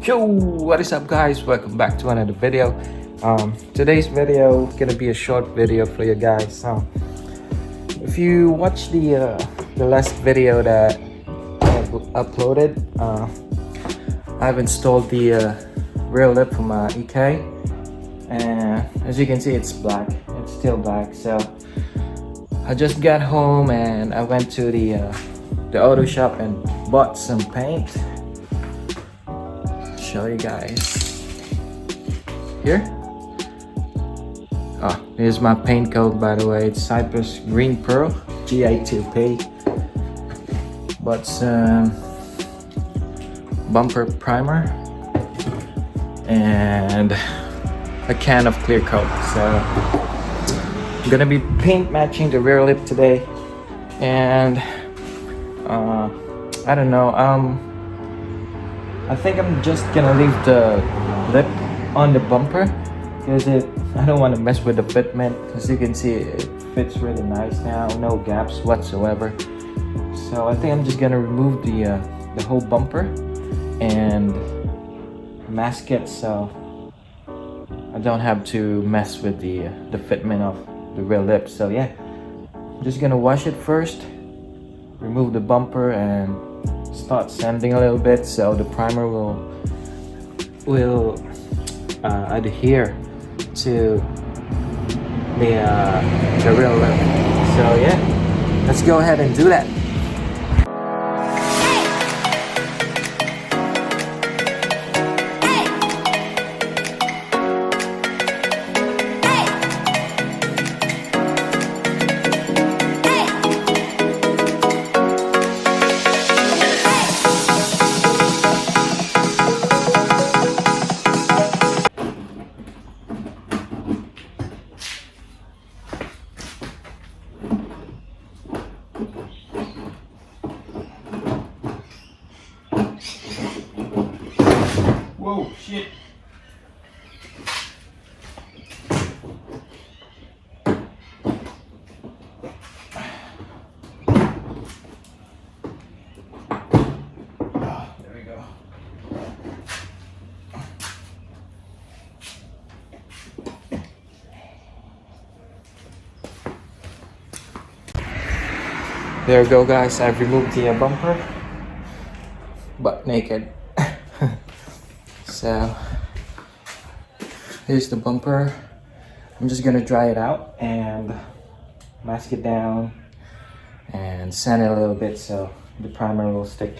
Yo, what is up guys? Welcome back to another video. Today's video is gonna be a short video for you guys. If you watch the last video that I uploaded, I've installed the rear lip from EK, and as you can see, it's black. It's still black. So I just got home and I went to the auto shop and bought some paint. Show you guys here. Oh, here's my paint code, by the way. It's Cypress Green Pearl GA2P. But some bumper primer and a can of clear coat. So I'm gonna be paint matching the rear lip today, and I don't know. I think I'm just gonna leave the lip on the bumper because I don't want to mess with the fitment. As you can see, it fits really nice now, no gaps whatsoever. So I think I'm just gonna remove the whole bumper and mask it, so I don't have to mess with the fitment of the rear lip. So yeah, I'm just gonna wash it first, remove the bumper, and start sanding a little bit so the primer will adhere to the real lip. So yeah, let's go ahead and do that. Whoa, shit. There we go. There we go, guys. I've removed the bumper, butt naked. So here's the bumper. I'm just gonna dry it out and mask it down and sand it a little bit so the primer will stick.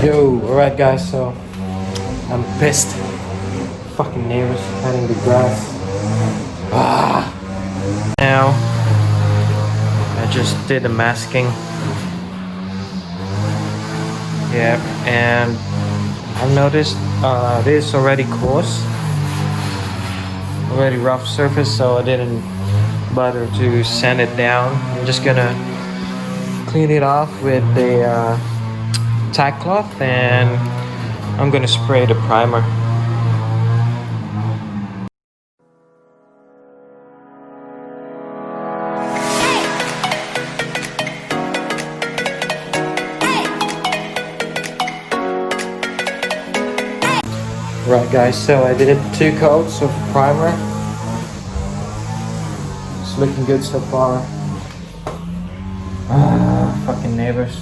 Yo, alright guys, so I'm pissed. Fucking neighbors cutting the grass. Now I just did the masking. Yep, and I noticed this already coarse, already rough surface, so I didn't bother to sand it down. I'm just gonna clean it off with the tack cloth, and I'm gonna spray the primer. Right guys, so I did 2 coats of primer. It's looking good so far. Fucking neighbors.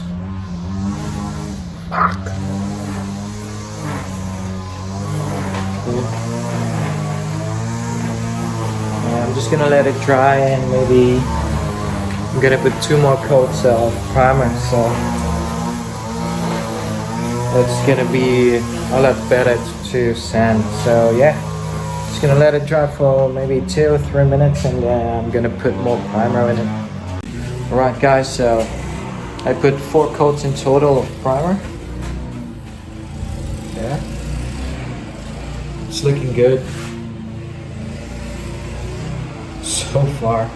Yeah, I'm just gonna let it dry and maybe I'm gonna put 2 more coats of primer, so it's gonna be a lot better to sand. So yeah, just gonna let it dry for maybe 2 or 3 minutes, and then I'm gonna put more primer in it. Alright guys, so I put 4 coats in total of primer. Yeah, it's looking good so far.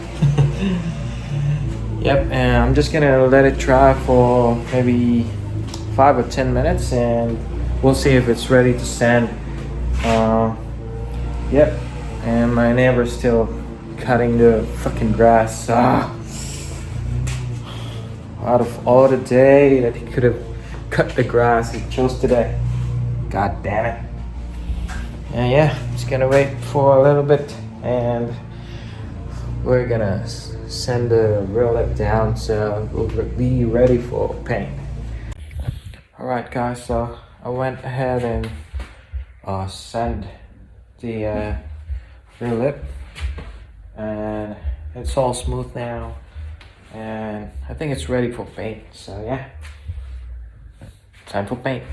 Yep, and I'm just gonna let it dry for maybe 5 or 10 minutes, and we'll see if it's ready to sand. Yep, and my neighbor's still cutting the fucking grass. Out of all the day that he could have cut the grass, he chose today. God damn it. And yeah, just gonna wait for a little bit, and we're gonna send the real lip down, so we'll be ready for paint. Alright guys, so I went ahead and sand the real lip, and it's all smooth now, and I think it's ready for paint. So yeah, time for paint.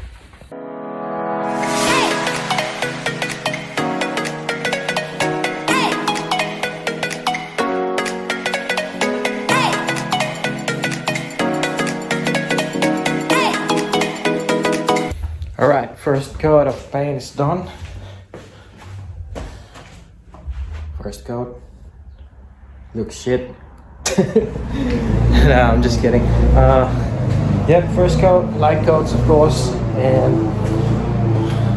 Alright, first coat of paint is done. First coat. Looks shit. No, I'm just kidding. Yep, first coat, light coats of course, and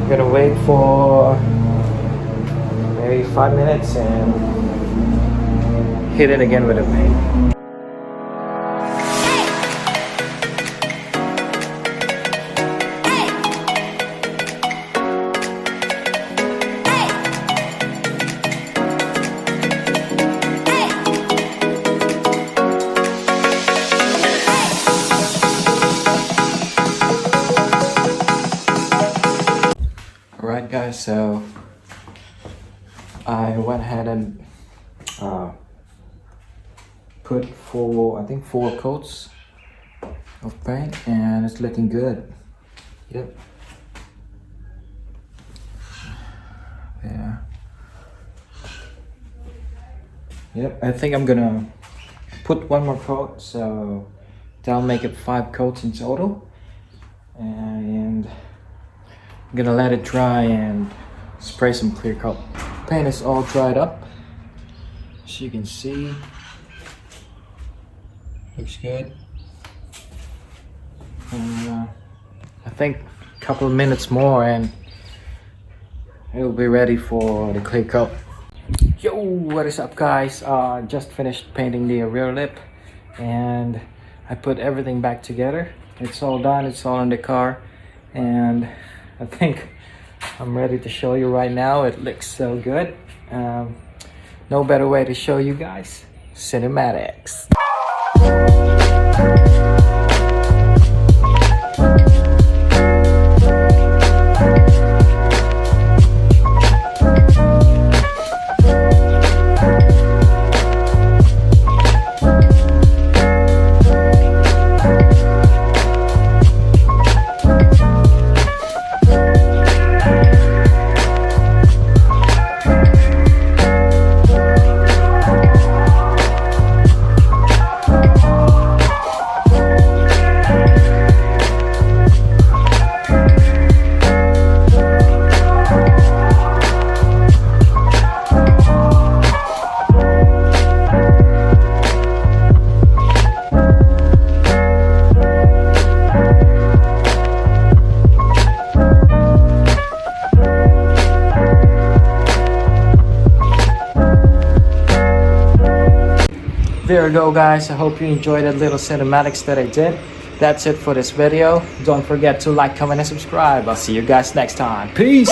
I'm gonna wait for maybe 5 minutes and hit it again with a paint. Alright guys, so I went ahead and put I think 4 coats of paint, and it's looking good. Yep. Yeah. Yep, I think I'm gonna put 1 more coat, so that'll make it 5 coats in total. And I'm gonna let it dry and spray some clear coat. Paint is all dried up, as you can see. Looks good. I think a couple of minutes more and it'll be ready for the clear coat. Yo, what is up guys? Just finished painting the rear lip, and I put everything back together. It's all done, it's all in the car, and I think I'm ready to show you right now. It looks so good. No better way to show you guys. Cinematics. There we go guys, I hope you enjoyed that little cinematics that I did. That's it for this video. Don't forget to like, comment, and subscribe. I'll see you guys next time. Peace!